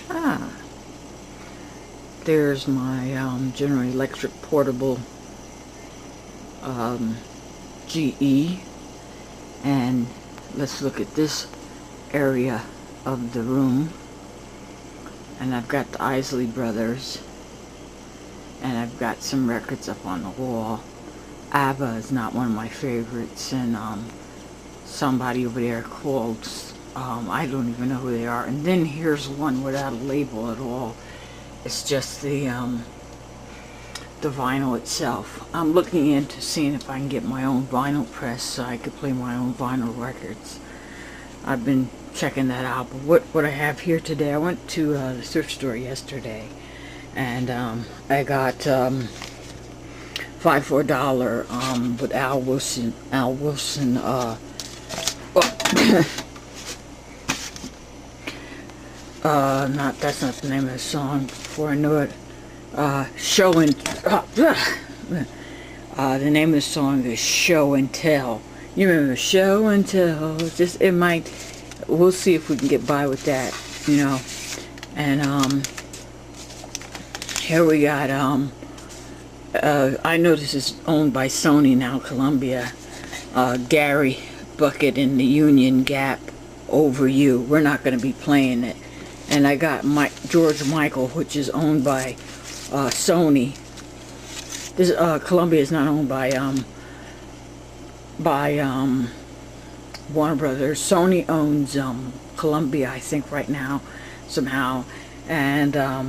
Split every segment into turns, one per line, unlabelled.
Ah, there's my General Electric portable GE, and let's look at this area of the room. And I've got the Isley Brothers, and I've got some records up on the wall. ABBA is not one of my favorites, and somebody over there called, I don't even know who they are. And then here's one without a label at all. It's just the vinyl itself. I'm looking into seeing if I can get my own vinyl press so I could play my own vinyl records. I've been checking that out. But what I have here today, I went to the thrift store yesterday, and I got $5 for $1 with Al Wilson that's not the name of the song. Before I knew it, Show and the name of the song is Show and Tell. You remember Show and Tell? Just it might. We'll see if we can get by with that, you know. And here we got I know this is owned by Sony now, Columbia. Gary Bucket in the Union Gap, Over You. We're not going to be playing it. And I got George Michael, which is owned by Sony. This Columbia is not owned by Warner Brothers. Sony owns Columbia, I think, right now, somehow. And I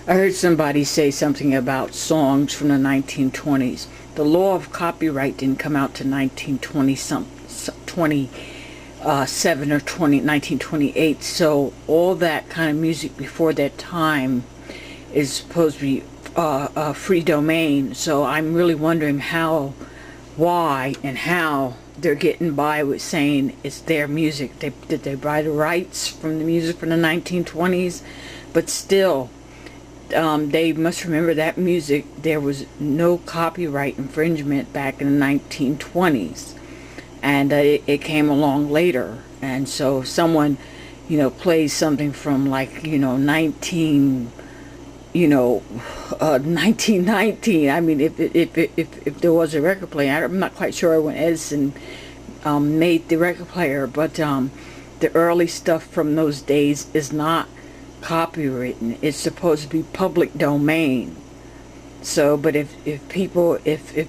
heard somebody say something about songs from the 1920s. The law of copyright didn't come out to 1927 or 1928, so all that kind of music before that time is supposed to be free domain. So I'm really wondering why and how they're getting by with saying it's their music. Did they buy the rights from the music from the 1920s? But still, they must remember that music, there was no copyright infringement back in the 1920s, and it came along later. And so if someone, you know, plays something from, like, you know, 1919, I mean, if there was a record player, I'm not quite sure when Edison made the record player, but the early stuff from those days is not copywritten. It's supposed to be public domain. So, but if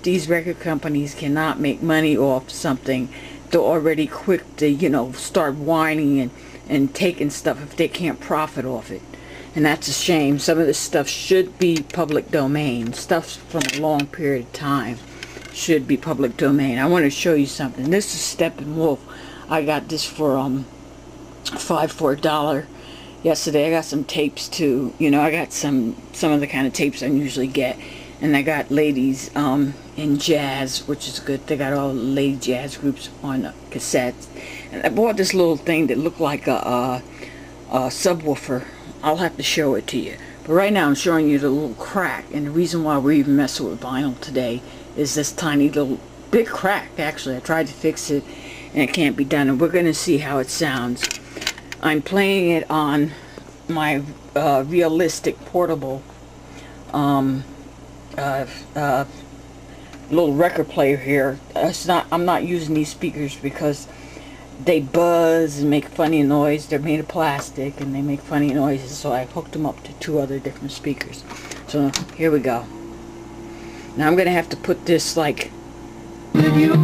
these record companies cannot make money off something, they're already quick to, you know, start whining and taking stuff if they can't profit off it. And that's a shame. Some of this stuff should be public domain. Stuff from a long period of time should be public domain. I want to show you something. This is Steppenwolf. I got this for $5 for $1 yesterday. I got some tapes too. You know, I got some of the kind of tapes I usually get. And I got ladies in jazz, which is good. They got all the lady jazz groups on cassettes. And I bought this little thing that looked like a subwoofer. I'll have to show it to you. But right now I'm showing you the little crack. And the reason why we're even messing with vinyl today is this tiny little, big crack, actually. I tried to fix it and it can't be done. And we're going to see how it sounds. I'm playing it on my realistic portable little record player here. I'm not using these speakers because they buzz and make funny noise. They're made of plastic and they make funny noises, so I hooked them up to 2 other different speakers. So here we go. Now I'm gonna have to put this like